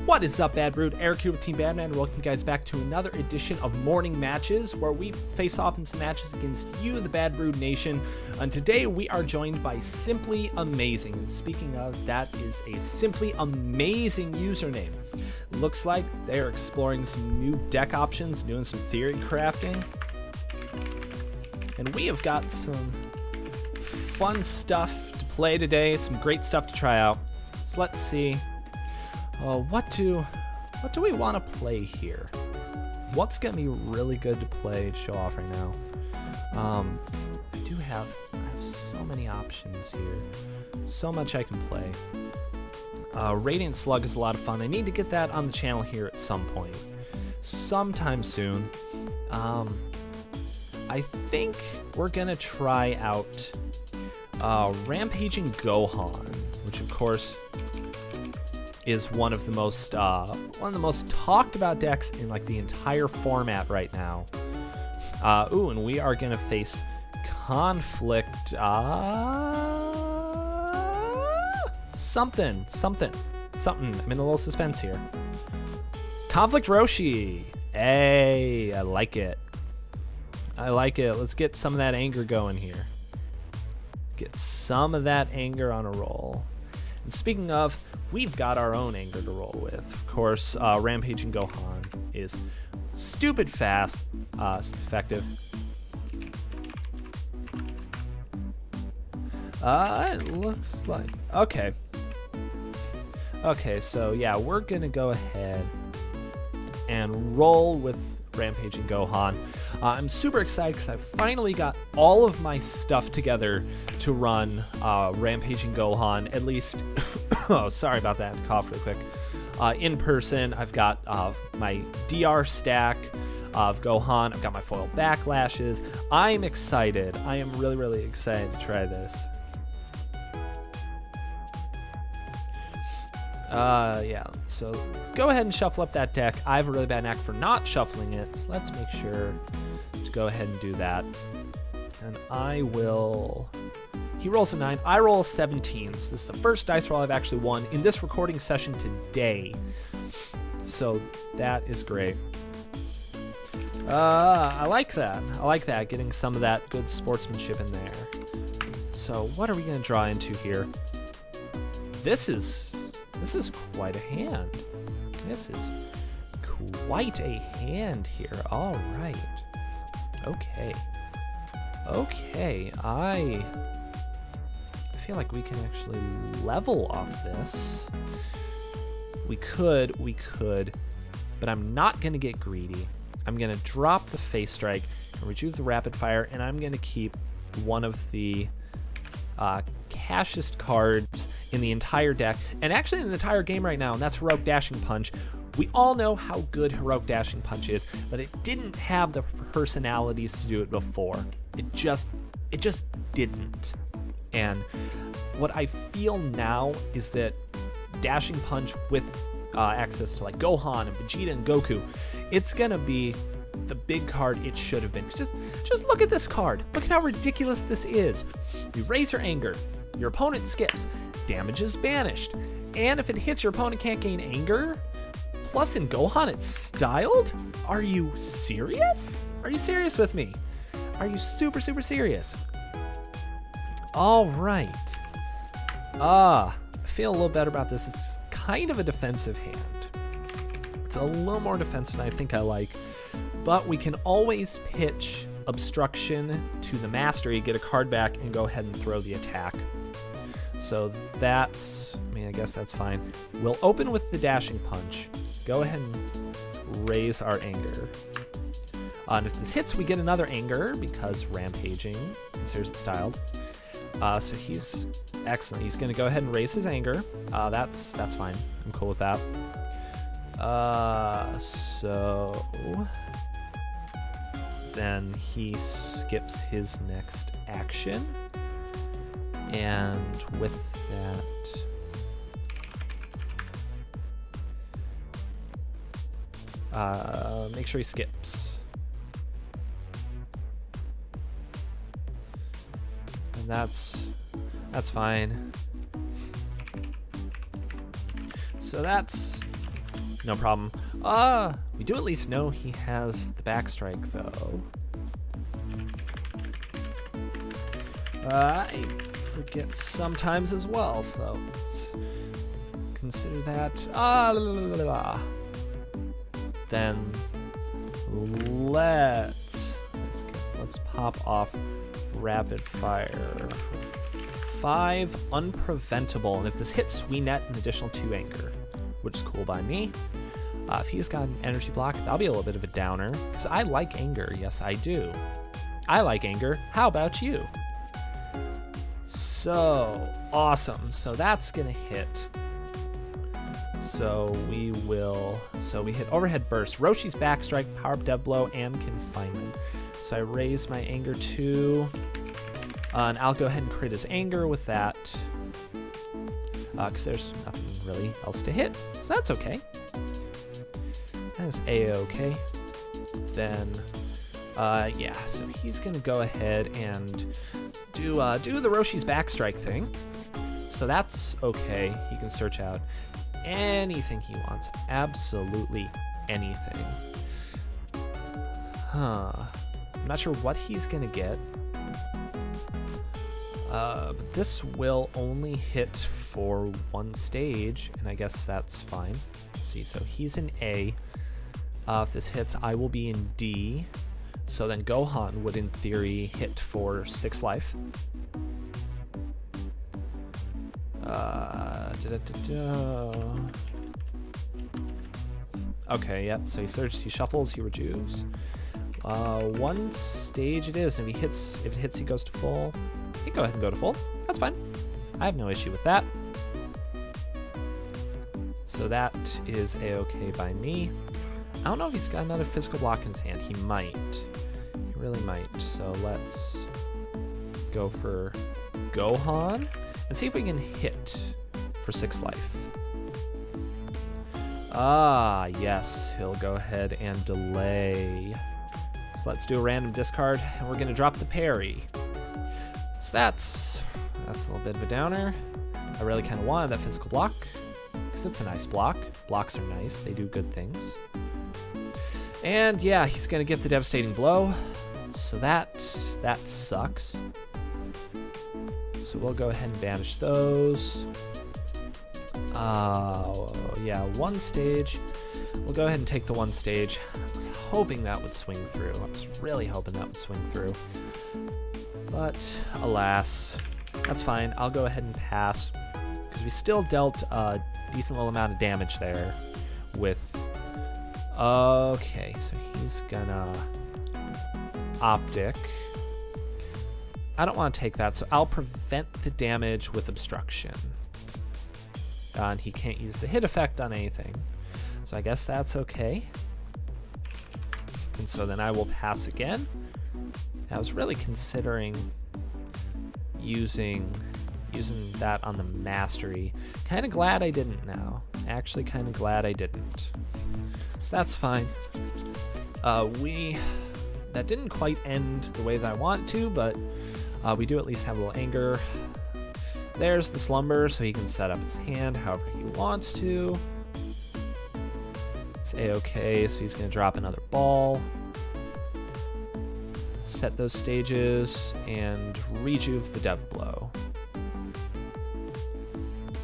What is up, Bad Brood? Eric here with Team Badman. Welcome you guys back to another edition of Morning Matches, where we face off in some matches against you, the Bad Brood Nation. And today we are joined by Simply Amazing. And speaking of, that is a Simply Amazing username. Looks like they're exploring some new deck options, doing some theory crafting. And we have got some fun stuff to play today, some great stuff to try out. So let's see. What do we want to play here? What's gonna be really good to play to show off right now? I have so many options here, so much I can play. Radiant Slug is a lot of fun. I need to get that on the channel here at some point, sometime soon. I think we're gonna try out Rampaging Gohan, which of course is one of the most talked about decks in like the entire format right now. And we are gonna face Conflict. Something. I'm in a little suspense here. Conflict Roshi. Hey, I like it. Let's get some of that anger going here. Get some of that anger on a roll. And speaking of, we've got our own anger to roll with. Of course, Rampaging Gohan is stupid fast, effective. It looks like, okay, so yeah, we're gonna go ahead and roll with Rampaging Gohan. I'm super excited because I finally got all of my stuff together to run Rampaging Gohan, at least. Oh, sorry about that. Cough real quick. In person, I've got my DR stack of Gohan. I've got my foil backlashes. I'm excited. I am really, really excited to try this. Yeah, so go ahead and shuffle up that deck. I have a really bad knack for not shuffling it, so let's make sure to go ahead and do that. And I will... He rolls a 9, I roll a 17. So this is the first dice roll I've actually won in this recording session today. So that is great. I like that, getting some of that good sportsmanship in there. So what are we going to draw into here? This is quite a hand. This is quite a hand here. All right. Okay, I feel like we can actually level off this. We could, but I'm not gonna get greedy. I'm gonna drop the face strike and reduce the rapid fire, and I'm gonna keep one of the cashest cards in the entire deck, and actually in the entire game right now, and that's Heroic Dashing Punch. We all know how good Heroic Dashing Punch is, but it didn't have the personalities to do it before. It just didn't. And what I feel now is that Dashing Punch with access to like Gohan and Vegeta and Goku, it's gonna be the big card it should have been. Just look at this card. Look at how ridiculous this is. You raise your anger, your opponent skips, damage is banished, and if it hits, your opponent can't gain anger. Plus in Gohan, it's styled? Are you serious? Are you serious with me? Are you super, super serious? All right. I feel a little better about this. It's kind of a defensive hand. It's a little more defensive than I think I like, but we can always pitch Obstruction to the Mastery, get a card back, and go ahead and throw the attack. So that's, I guess that's fine. We'll open with the Dashing Punch. Go ahead and raise our anger. And if this hits, we get another anger because Rampaging considers it styled. So he's excellent. He's going to go ahead and raise his anger. That's fine. I'm cool with that. So then he skips his next action. And with that, make sure he skips. And that's fine. So that's No problem. We do at least know he has the backstrike, though. I forget sometimes as well, so let's consider that. Then let's pop off rapid fire. 5 unpreventable, and if this hits, we net an additional 2 anger, which is cool by me. If he's got an energy block, that'll be a little bit of a downer, because I like anger. Yes, I do. I like anger. How about you? So awesome. So that's gonna hit. So we hit overhead burst, Roshi's backstrike, power up dev blow, and confinement. So I raise my anger 2, and I'll go ahead and crit his anger with that, because there's nothing really else to hit. So that's okay. That is a-okay. Then, yeah. So he's gonna go ahead and do the Roshi's backstrike thing. So that's okay. He can search out anything he wants. Absolutely anything. I'm not sure what he's gonna get. But this will only hit for 1 stage, and I guess that's fine. Let's see, so he's in A. If this hits, I will be in D. So then Gohan would, in theory, hit for 6 life. Okay, yep. So he searches, he shuffles, he rejuves. 1 stage it is, and if it hits, he goes to full. He can go ahead and go to full. That's fine. I have no issue with that. So that is a-okay by me. I don't know if he's got another physical block in his hand. He might. He really might. So let's go for Gohan and see if we can hit for 6 life. Yes. He'll go ahead and delay. So let's do a random discard, and we're going to drop the parry. So that's a little bit of a downer. I really kind of wanted that physical block, because it's a nice block. Blocks are nice. They do good things. And yeah, he's going to get the devastating blow. So that sucks. So we'll go ahead and banish those. Yeah, 1 stage. We'll go ahead and take the 1 stage. I was hoping that would swing through. I was really hoping that would swing through. But alas, that's fine. I'll go ahead and pass, because we still dealt a decent little amount of damage there with... Okay, so he's gonna optic. I don't want to take that, so I'll prevent the damage with obstruction. And he can't use the hit effect on anything. So I guess that's okay. And so then I will pass again. I was really considering using that on the mastery. Kind of glad I didn't now. Actually kind of glad I didn't. So that's fine. That didn't quite end the way that I want to, but we do at least have a little anger. There's the slumber, so he can set up his hand however he wants to. It's a-okay, so he's going to drop another ball. Set those stages, and rejuve the dev blow.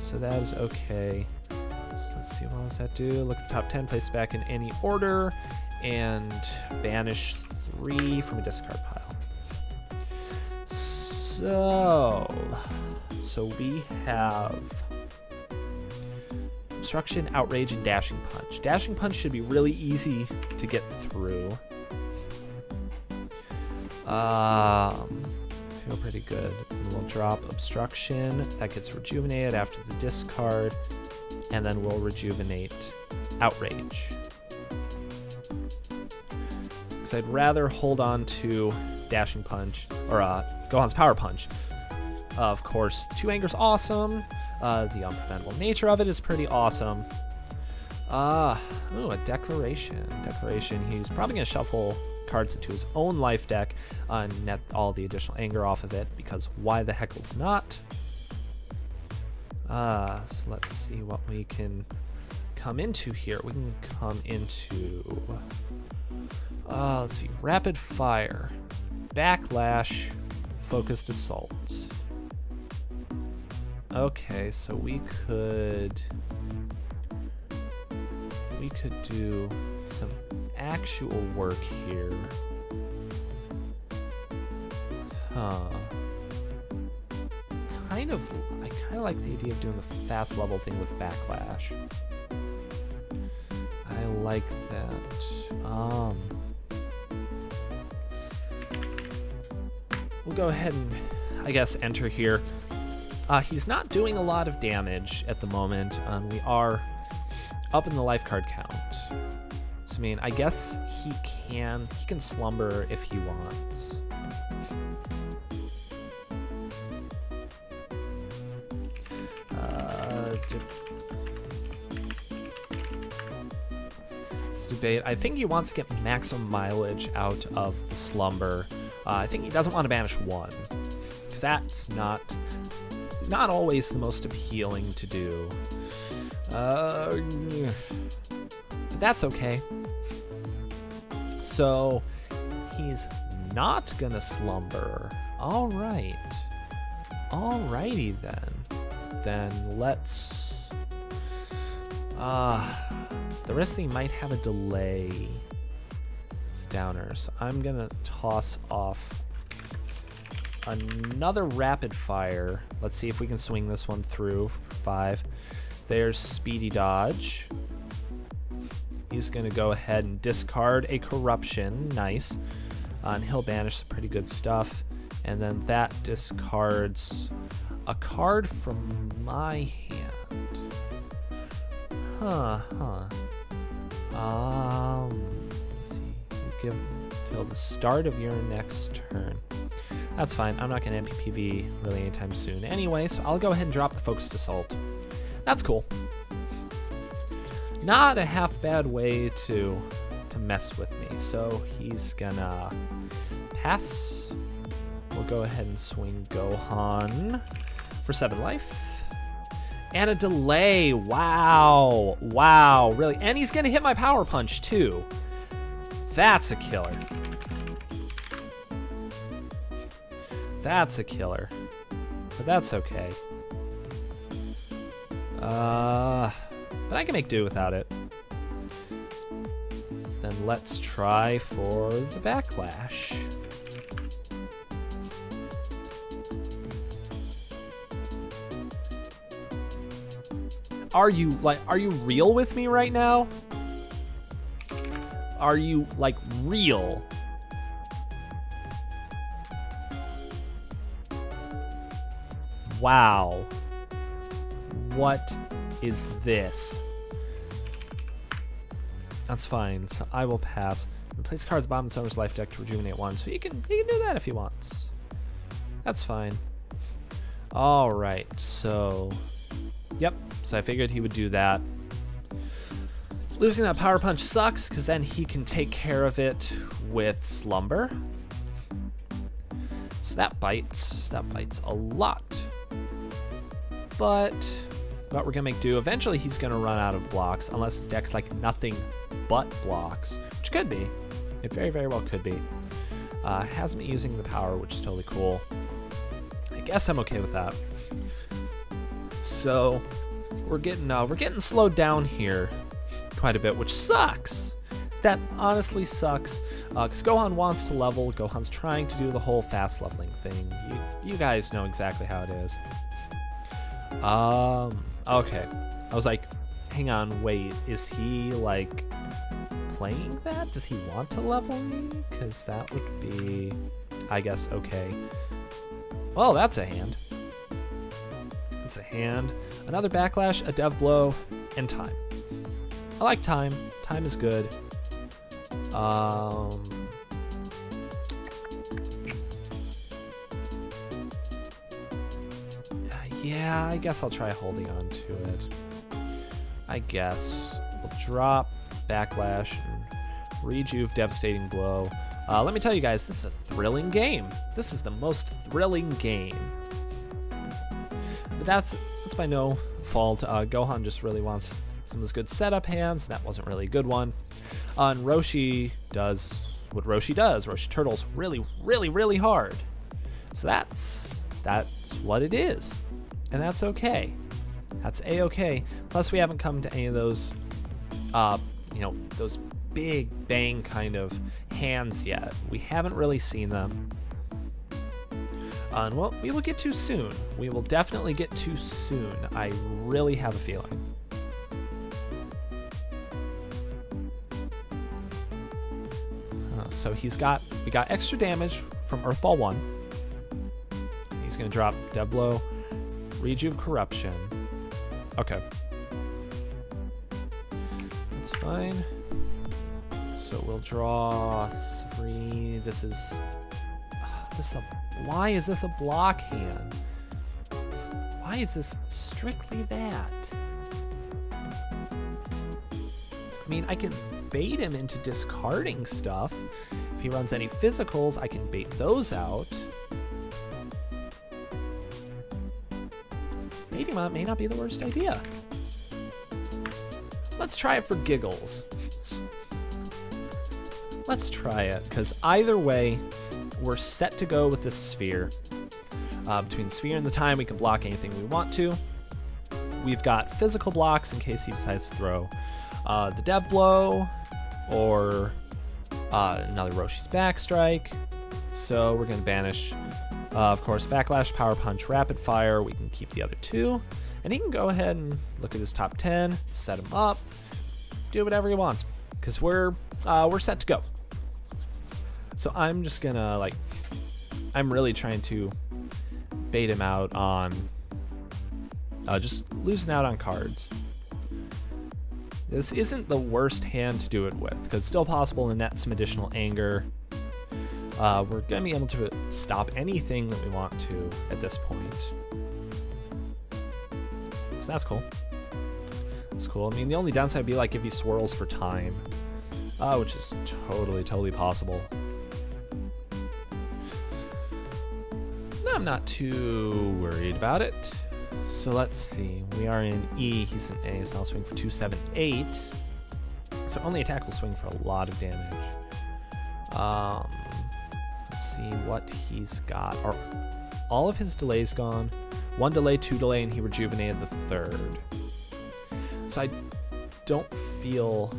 So that is okay. So let's see, what does that do? Look at the top 10, place it back in any order, and banish 3 from a discard pile. So we have Obstruction, Outrage, and Dashing Punch. Dashing Punch should be really easy to get through. Feel pretty good. And we'll drop Obstruction. That gets rejuvenated after the discard. And then we'll rejuvenate Outrage. Because I'd rather hold on to Dashing Punch, or Gohan's Power Punch. Of course, 2 anger's awesome. The unpreventable nature of it is pretty awesome. Ooh, a Declaration. He's probably going to shuffle cards into his own life deck and net all the additional anger off of it, because why the heckles not? So let's see what we can come into here? We can come into, let's see, rapid fire, backlash, focused assault. Okay, so we could do some actual work here. Huh. I kind of like the idea of doing the fast level thing with backlash. I like that. We'll go ahead and, I guess, enter here. He's not doing a lot of damage at the moment. We are up in the life card count. So, I mean, I guess he can slumber if he wants. Let's debate. I think he wants to get maximum mileage out of the slumber. I think he doesn't want to banish one, because that's not always the most appealing to do. But that's okay. So he's not gonna slumber. All right. Alrighty then. Then let's. The rest of the might have a delay. It's a downer. So I'm gonna toss off another rapid fire. Let's see if we can swing this one through. 5. There's speedy dodge. He's gonna go ahead and discard a corruption. Nice. And he'll banish some pretty good stuff. And then that discards a card from my hand. Let's see. You give till the start of your next turn. That's fine. I'm not going to MPPV really anytime soon anyway, so I'll go ahead and drop the focused assault. That's cool. Not a half bad way to mess with me. So he's gonna pass. We'll go ahead and swing Gohan for 7 life. And a delay. Wow. Wow. Really? And he's gonna hit my power punch too. That's a killer. That's a killer. But that's okay. But I can make do without it. Then let's try for the backlash. Are you real with me right now? Are you like real? Wow. What is this? That's fine. So I will pass. Place cards bottom of Summer's life deck to rejuvenate 1. So he can do that if he wants. That's fine. All right. So, yep. So I figured he would do that. Losing that power punch sucks because then he can take care of it with slumber. So that bites. That bites a lot. But we're gonna make do. Eventually he's gonna run out of blocks unless his deck's like nothing but blocks, which could be. It very, very well could be. Has me using the power, which is totally cool. I guess I'm okay with that. So we're getting slowed down here quite a bit, which sucks. That honestly sucks. Because Gohan wants to level. Gohan's trying to do the whole fast leveling thing. You guys know exactly how it is. Okay. I was like, hang on, wait, is he like playing that? Does he want to level me? Because that would be, I guess, okay. Well, that's a hand. That's a hand. Another backlash, a dev blow, and time. I like time. Time is good. Yeah, I guess I'll try holding on to it. I guess. We'll drop backlash and rejuve devastating blow. Let me tell you guys, this is a thrilling game. This is the most thrilling game. But that's by no fault. Gohan just really wants some of those good setup hands. That wasn't really a good one. And Roshi does what Roshi does. Roshi turtles really, really, really hard. So that's what it is. And that's okay. That's a-okay. Plus, we haven't come to any of those, those big bang kind of hands yet. We haven't really seen them. And well, we will get to soon. We will definitely get to soon. I really have a feeling. So we got extra damage from Earthball 1. He's gonna drop Dead Blow, Rejuve Corruption. Okay. That's fine. So we'll draw 3. Why is this a block hand? Why is this strictly that? I mean, I can bait him into discarding stuff. If he runs any physicals, I can bait those out. Baiting him out may not be the worst idea. Let's try it for giggles. Let's try it, because either way, we're set to go with this sphere. Between the sphere and the time, we can block anything we want to. We've got physical blocks in case he decides to throw the Death Blow or another Roshi's Backstrike. So we're going to banish, of course, Backlash, Power Punch, Rapid Fire. We can keep the other 2. And he can go ahead and look at his top 10, set him up, do whatever he wants, because we're set to go. So I'm just gonna I'm really trying to bait him out on just losing out on cards. This isn't the worst hand to do it with, because it's still possible to net some additional anger. We're gonna be able to stop anything that we want to at this point. So that's cool. That's cool. I mean, the only downside would be if he swirls for time, which is totally possible. I'm not too worried about it. So let's see. We are in E. He's in A. So I'll swing for 2, 7, 8. So only attack will swing for a lot of damage. Let's see what he's got. Are all of his delays gone? 1 delay, 2 delay, and he rejuvenated the 3rd. So I don't feel...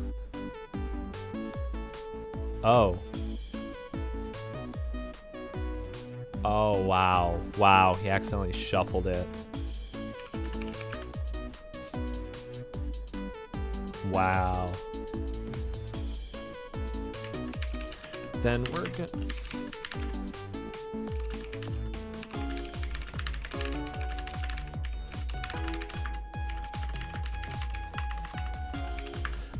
Oh, wow. Wow, he accidentally shuffled it. Wow. Then we're good.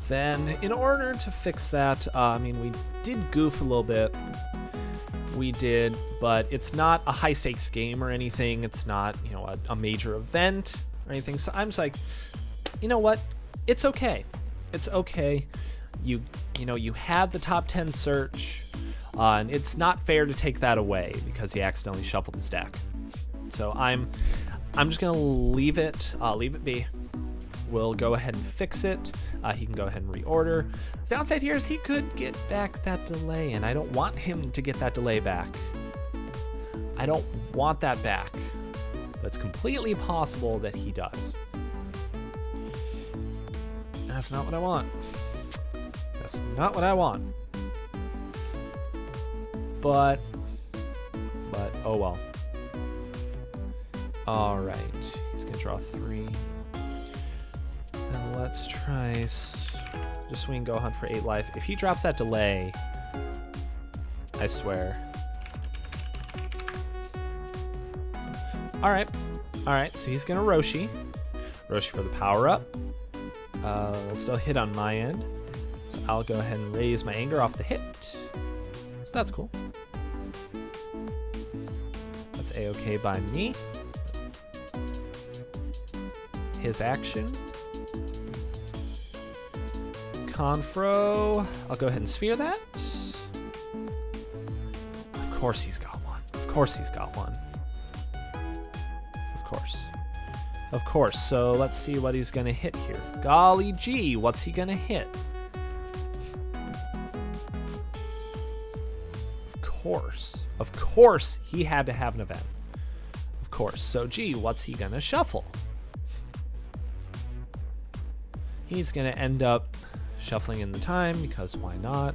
Then, in order to fix that, I mean, we did goof a little bit. We did, but it's not a high-stakes game or anything. It's not, a major event or anything. So I'm just like, you know what? It's okay. It's okay. You had the top 10 search, and it's not fair to take that away because he accidentally shuffled his deck. So I'm just gonna leave it be. We'll go ahead and fix it. He can go ahead and reorder. The downside here is he could get back that delay, and I don't want him to get that delay back. I don't want that back. But it's completely possible that he does. That's not what I want. That's not what I want. But oh well. All right, he's gonna draw 3. Then let's try just swing Gohan for 8 life. If he drops that delay, I swear. All right, so he's gonna Roshi for the power up. We'll still hit on my end. So I'll go ahead and raise my anger off the hit. So that's cool. That's a-okay by me. His action. Confro. I'll go ahead and sphere that. Of course he's got one. Of course he's got one. Of course. Of course. So let's see what he's going to hit here. Golly gee, what's he going to hit? Of course, he had to have an event. Of course. So, gee, what's he going to shuffle? He's going to end up shuffling in the time, because why not?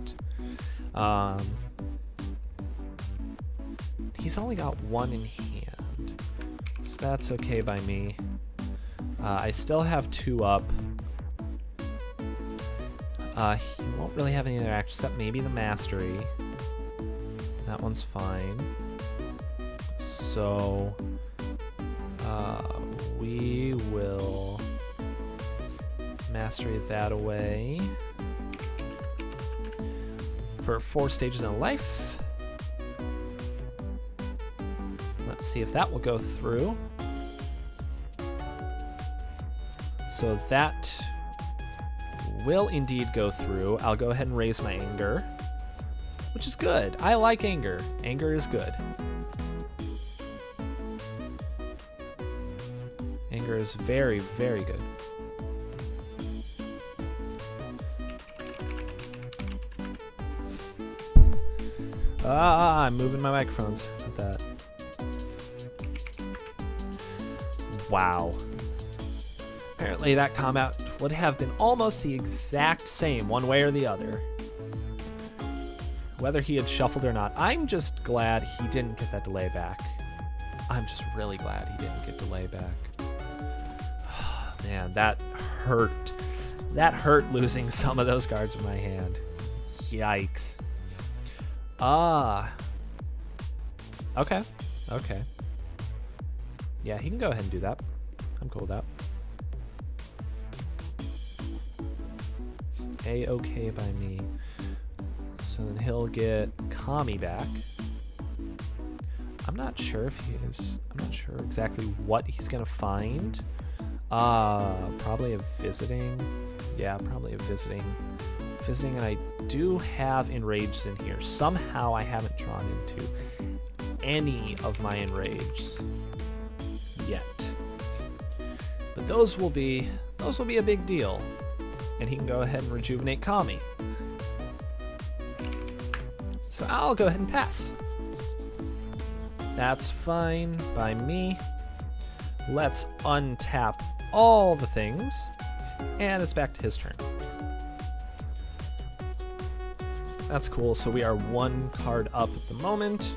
He's only got one in hand, so that's okay by me. I still have 2 up. He won't really have any other actions except maybe the mastery. That one's fine. So we will mastery that away for 4 stages in a life. Let's see if that will go through. So that will indeed go through. I'll go ahead and raise my anger, which is good. I like anger. Anger is good. Anger is very, very good. I'm moving my microphones with that. Wow. Apparently that combat would have been almost the exact same one way or the other, whether he had shuffled or not. I'm just glad he didn't get that delay back. I'm just really glad he didn't get delay back. Man, that hurt. That hurt losing some of those cards in my hand. Yikes. Okay. Okay. Yeah, he can go ahead and do that. I'm cool with that. A-okay by me. So then he'll get Kami back. I'm not sure if he is. I'm not sure exactly what he's gonna find. Probably a visiting. Yeah, probably a visiting. Visiting, and I do have enraged in here. Somehow I haven't drawn into any of my enraged yet. But those will be a big deal. And he can go ahead and rejuvenate Kami. So I'll go ahead and pass. That's fine by me. Let's untap all the things. And it's back to his turn. That's cool. So we are 1 card up at the moment.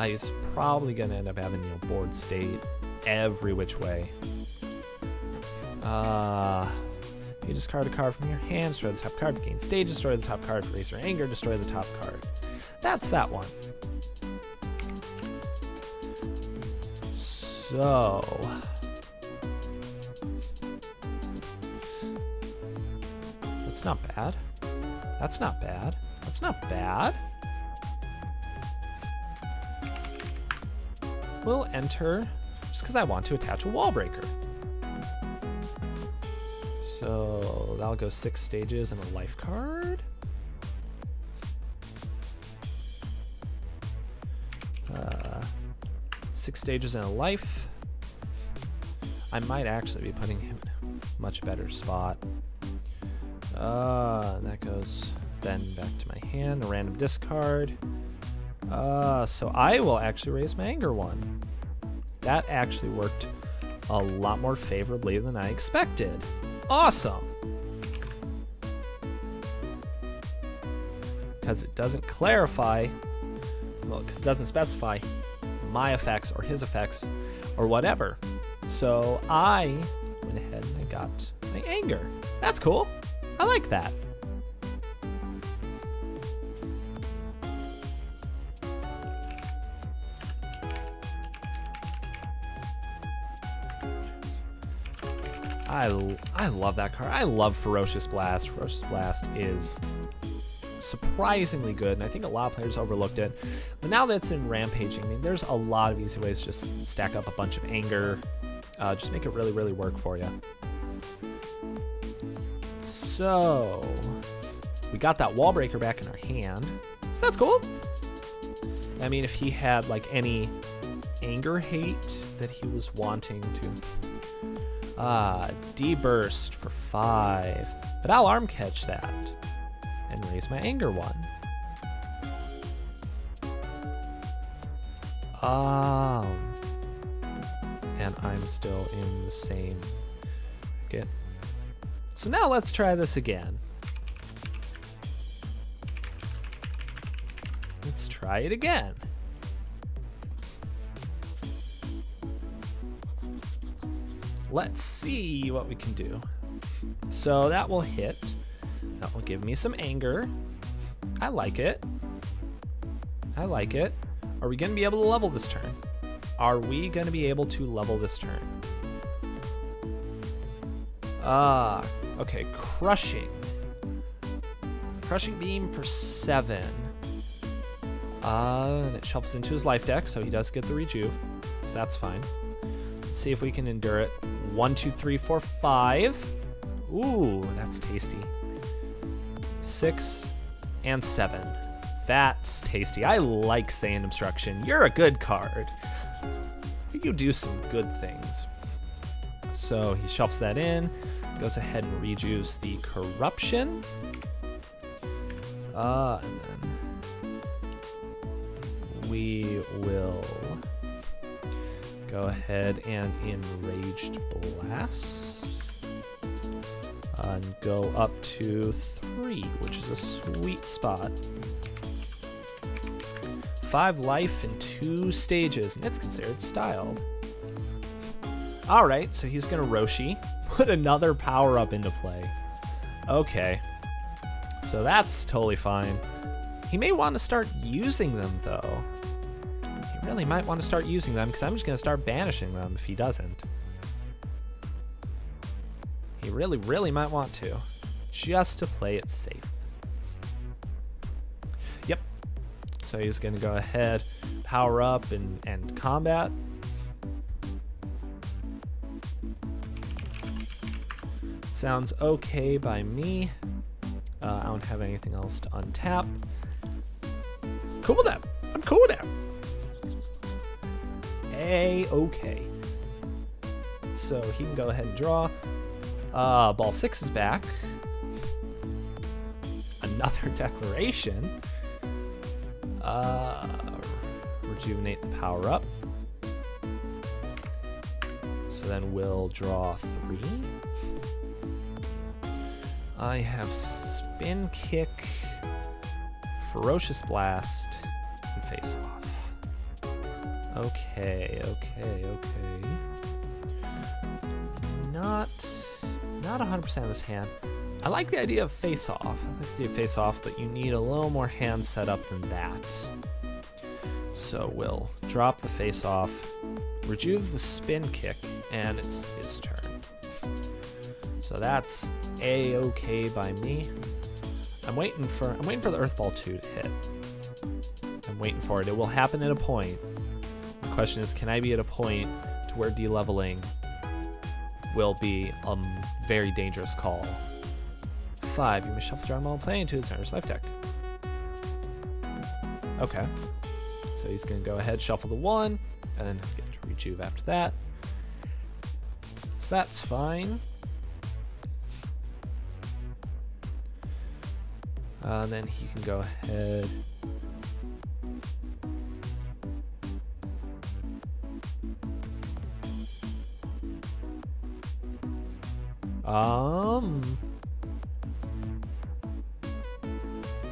He's probably going to end up having, board state every which way. You discard a card from your hand, destroy the top card, gain stage, destroy the top card, raise your anger, destroy the top card. That's that one. So that's not bad. That's not bad. That's not bad. We'll enter just because I want to attach a wall breaker. So that'll go 6 stages and a life card. 6 stages and a life. I might actually be putting him in a much better spot. That goes then back to my hand, a random discard. So I will actually raise my anger 1. That actually worked a lot more favorably than I expected. Awesome! Because it doesn't clarify, well, because it doesn't specify my effects or his effects or whatever. So I went ahead and I got my anger. That's cool. I like that. I love that card. I love Ferocious Blast. Ferocious Blast is surprisingly good, and I think a lot of players overlooked it. But now that it's in Rampaging, I mean, there's a lot of easy ways to just stack up a bunch of anger. Just make it really, really work for you. So we got that wall breaker back in our hand. So that's cool. I mean, if he had like any anger hate that he was wanting to D-burst for 5. But I'll arm catch that and raise my anger 1. And I'm still in the same. Okay. So now let's try this again. Let's try it again. Let's see what we can do. So that will hit. That will give me some anger. I like it. I like it. Are we going to be able to level this turn? Are we going to be able to level this turn? Okay, crushing. Crushing beam for 7. And it shuffles into his life deck, so he does get the rejuve. So that's fine. Let's see if we can endure it. 1, 2, 3, 4, 5. Ooh, that's tasty. 6 and 7. That's tasty. I like Sand Obstruction. You're a good card. You do some good things. So he shuffles that in, goes ahead and rejuves the Corruption. And then we will go ahead and Enraged Blast. And go up to 3, which is a sweet spot. 5 life in 2 stages, and it's considered styled. Alright, so he's gonna Roshi, put another power-up into play. Okay, so that's totally fine. He may want to start using them, though. He really might want to start using them, because I'm just gonna start banishing them if he doesn't. He really, really might want to, just to play it safe. Yep. So he's going to go ahead, power up, and combat. Sounds okay by me. I don't have anything else to untap. Cool with that. I'm cool with that. A-okay. So he can go ahead and draw. Ball 6 is back. Another declaration. Rejuvenate the power up. So then we'll draw 3. I have Spin Kick, Ferocious Blast, and Face Off. Okay. Not 100% of this hand. I like the idea of Face Off. But you need a little more hand setup than that. So we'll drop the Face Off, rejuve the Spin Kick, and it's his turn. So that's A-okay by me. I'm waiting for the Earth Ball 2 to hit. I'm waiting for it. It will happen at a point. The question is, can I be at a point to where de-leveling will be a very dangerous call? 5, you may shuffle draw all play into his owner's life deck. Okay. So he's going to go ahead, shuffle the 1, and then get to rejuve after that. So that's fine. Then he can go ahead.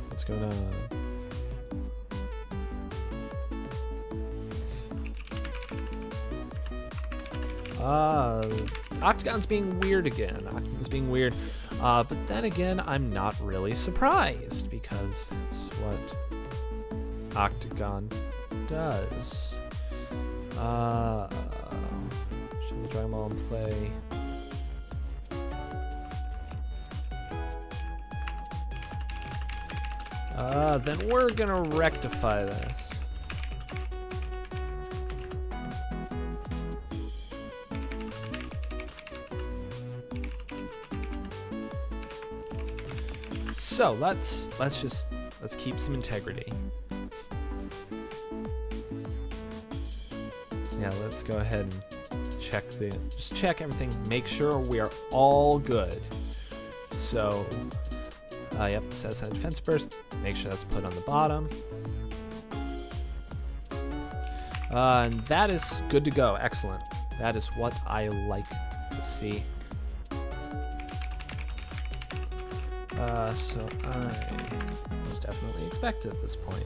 What's going on? Octagon's being weird again. Octagon's being weird. But then again, I'm not really surprised because that's what Octagon does. Should we drag them all in play? Then we're gonna rectify this. So let's keep some integrity. Yeah, let's go ahead and just check everything, make sure we are all good. So, yep, it says defense burst. Make sure that's put on the bottom. And that is good to go. Excellent. That is what I like to see. So I was definitely expected at this point.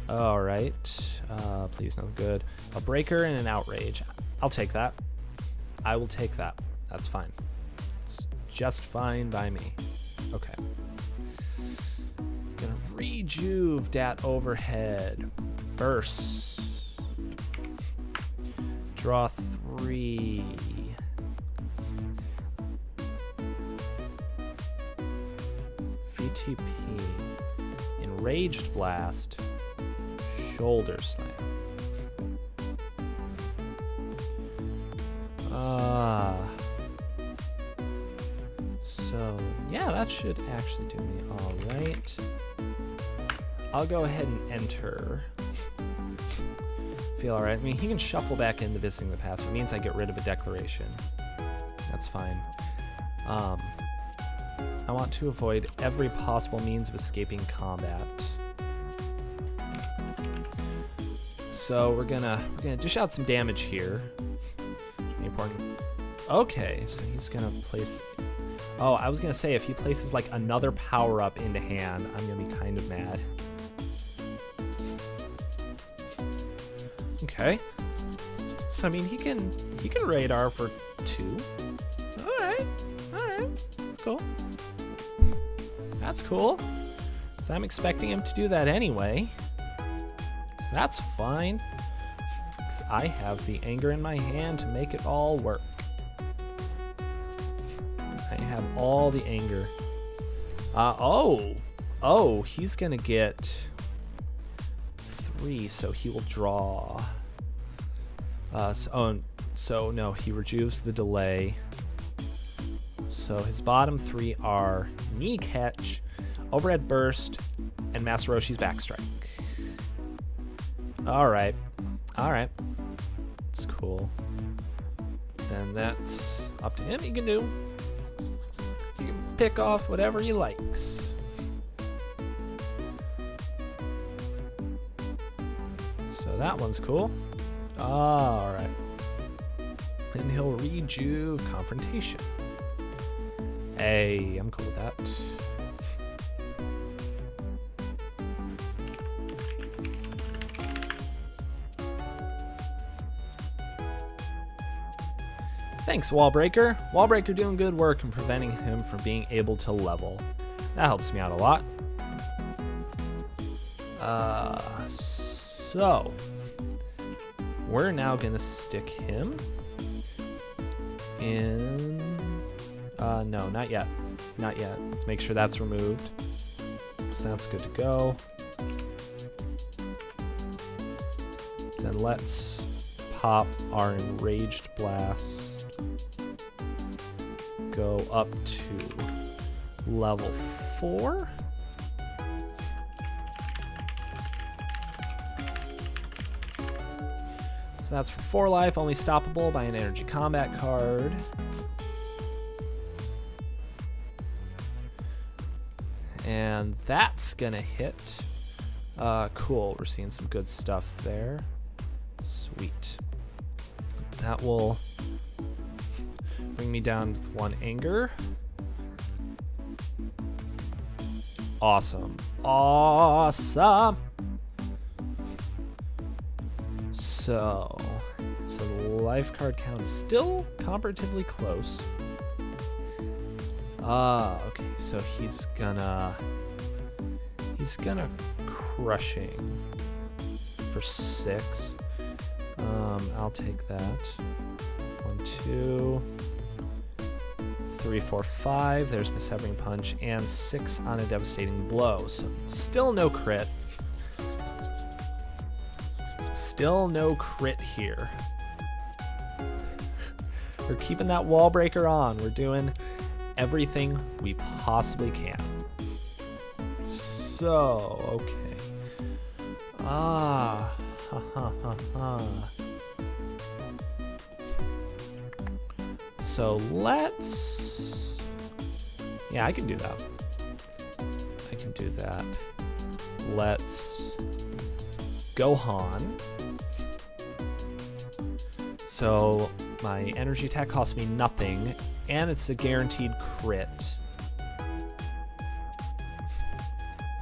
All right. Please no good. A breaker and an outrage. I'll take that. I will take that. That's fine. It's just fine by me. Okay. Gonna rejuve dat overhead. Burst. Draw 3. VTP. Enraged blast. Shoulder slam. So yeah, that should actually do me all right. I'll go ahead and enter. Feel all right. I mean, he can shuffle back into visiting the past. It means I get rid of a declaration. That's fine. I want to avoid every possible means of escaping combat. So we're gonna dish out some damage here. Important. Okay, so he's gonna place. Oh, I was gonna say if he places like another power up into hand, I'm gonna be kind of mad. Okay. So I mean, he can radar for 2. All right, that's cool. That's cool. So I'm expecting him to do that anyway. So that's fine. Because I have the anger in my hand to make it all work. I have all the anger. Oh, he's gonna get 3, so he will draw. So no, he rejuves the delay. So his bottom 3 are knee catch, overhead burst, and Master Roshi's backstrike. All right, it's cool. And that's up to him. He can pick off whatever he likes. So that one's cool. All right, and he'll rejuve confrontation. Hey, I'm cool with that. Thanks, Wallbreaker. Wallbreaker doing good work in preventing him from being able to level. That helps me out a lot. So we're now gonna stick him in. No, not yet. Not yet. Let's make sure that's removed. So that's good to go. Then let's pop our Enraged Blast. Go up to level 4. So that's for 4 life, only stoppable by an energy combat card. And that's gonna hit. Cool, we're seeing some good stuff there. Sweet. That will bring me down with 1 anger. Awesome. Awesome. So the life card count is still comparatively close. Okay, so he's gonna crushing for 6. I'll take that. 1, 2, 3, 4, 5. There's my Severing Punch, and 6 on a Devastating Blow. So still no crit. Still no crit here. We're keeping that wall breaker on. We're doing everything we possibly can. So, okay. So let's... Yeah, I can do that. I can do that. Let's... Gohan. So my energy attack costs me nothing, and it's a guaranteed crit.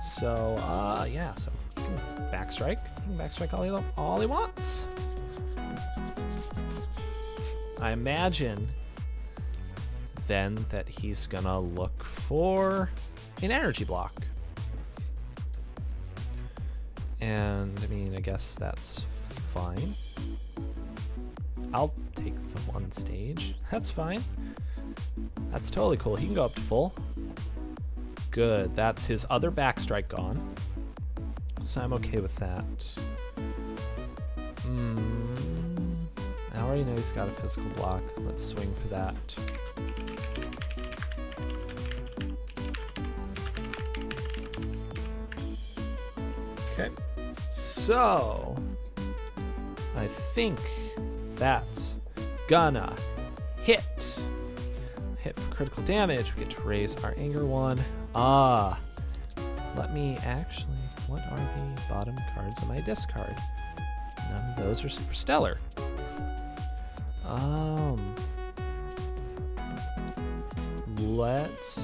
So, yeah, so he can backstrike. He can backstrike all he wants. I imagine then that he's gonna look for an energy block. And, I mean, I guess that's fine. I'll take the one stage. That's fine. That's totally cool. He can go up to full. Good. That's his other backstrike gone. So I'm okay with that. I already know he's got a physical block. Let's swing for that. Okay. So I think that's gonna hit. Hit for critical damage. We get to raise our anger one. Let me actually, what are the bottom cards of my discard? None of those are super stellar. Let's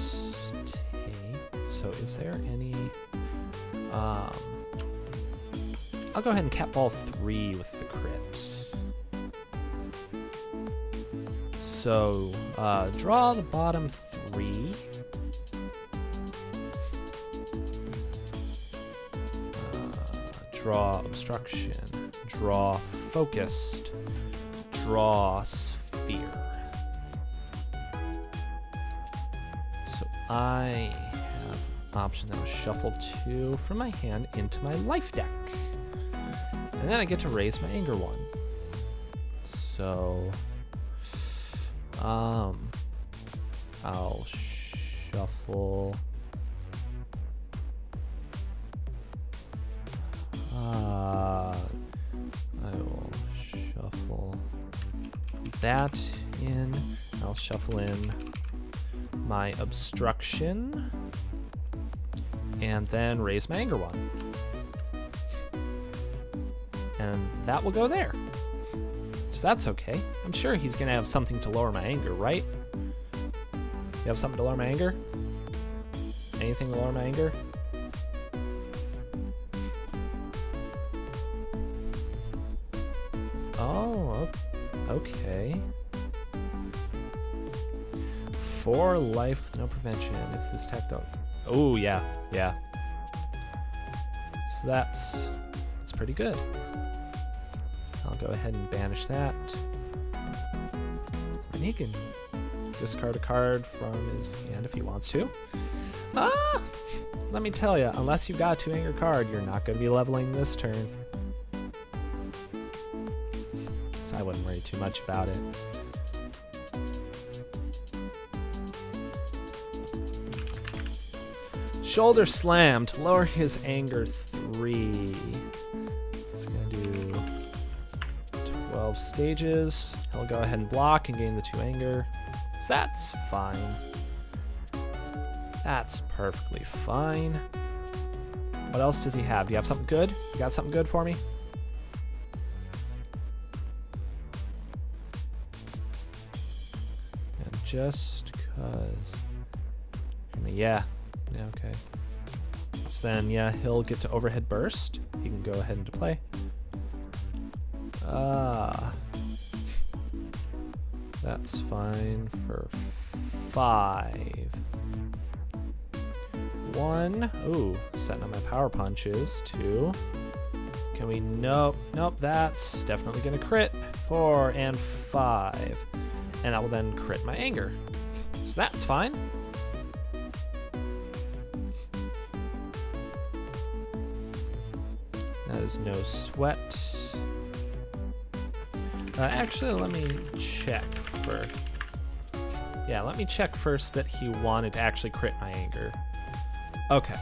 take, so is there any, I'll go ahead and cap ball 3 with the crit. So, draw the bottom 3. Draw obstruction. Draw focused. Draw sphere. So I have option now, shuffle 2 from my hand into my life deck. And then I get to raise my anger 1. So I'll shuffle I will shuffle that in. I'll shuffle in my obstruction and then raise my anger 1. And that will go there. So that's okay. I'm sure he's gonna have something to lower my anger, right? You have something to lower my anger? Anything to lower my anger? Oh, okay. 4 life, no prevention. If this tech don't... Oh, yeah. So that's pretty good. I'll go ahead and banish that. And he can discard a card from his hand if he wants to. Let me tell you, unless you've got a 2 anger card, you're not going to be leveling this turn. So I wouldn't worry too much about it. Shoulder slam to lower his anger 3. It's going to do 12 stages. He'll go ahead and block and gain the 2 anger. So that's fine. That's perfectly fine. What else does he have? Do you have something good? You got something good for me? And just cause... Yeah, okay. So then, yeah, he'll get to overhead burst. He can go ahead into play. That's fine for 5. 1. Ooh, setting up my power punches. 2. Can we? Nope. That's definitely gonna crit. 4 and 5, and that will then crit my anger. So that's fine. That is no sweat. Actually, let me check first. Yeah, let me check first that he wanted to actually crit my anger. Okay,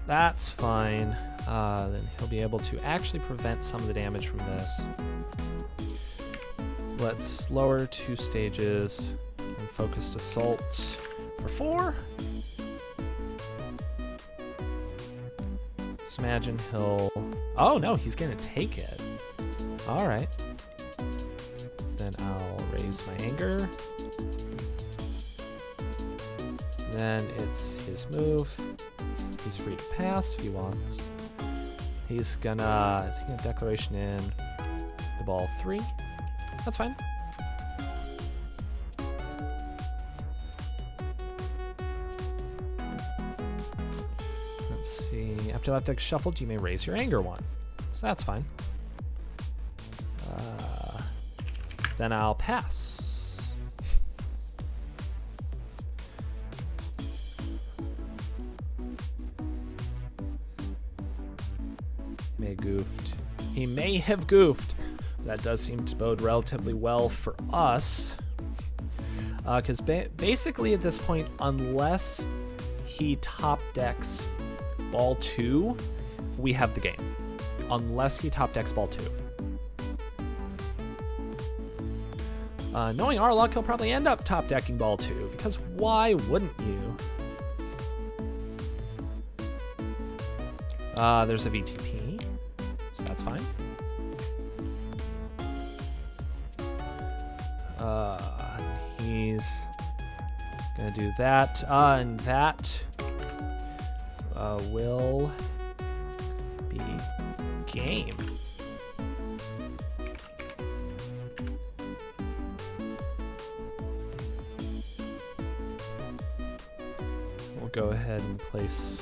that's fine. Then he'll be able to actually prevent some of the damage from this. Let's lower 2 stages and focused assault for 4. Just imagine he'll... Oh, no, he's going to take it. All right. Then I'll raise my anger. Then it's his move. He's free to pass if he wants. He's gonna... Is he gonna declaration in the ball 3? That's fine. Let's see. After that deck shuffled, you may raise your anger 1. So that's fine. Then I'll pass. He may have goofed. That does seem to bode relatively well for us. Because basically at this point, unless he top decks ball 2, we have the game. Unless he top decks ball 2. Knowing our luck, he'll probably end up top decking ball 2, because why wouldn't you? There's a VTP, so that's fine. He's gonna do that, and that will be game. We'll go ahead and place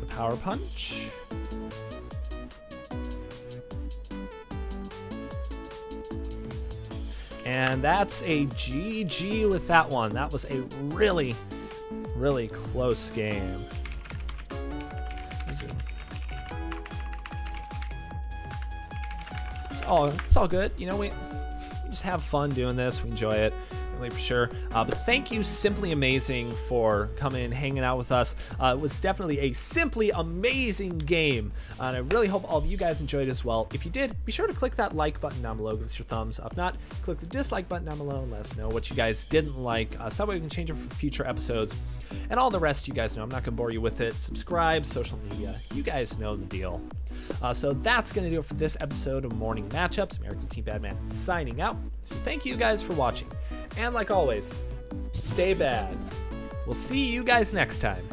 the power punch. And that's a GG with that one. That was a really, really close game. It's all good. You know, we just have fun doing this. We enjoy it. Really, for sure. But thank you, Simply Amazing, for coming and hanging out with us. It was definitely a simply amazing game, and I really hope all of you guys enjoyed as well. If you did, be sure to click that like button down below, give us your thumbs. If not, click the dislike button down below and let us know what you guys didn't like, so that way we can change it for future episodes. And all the rest, you guys know. I'm not going to bore you with it. Subscribe, social media. You guys know the deal. So that's going to do it for this episode of Morning Matchups. American Team Badman signing out. So thank you guys for watching. And like always, stay bad. We'll see you guys next time.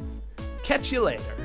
Catch you later.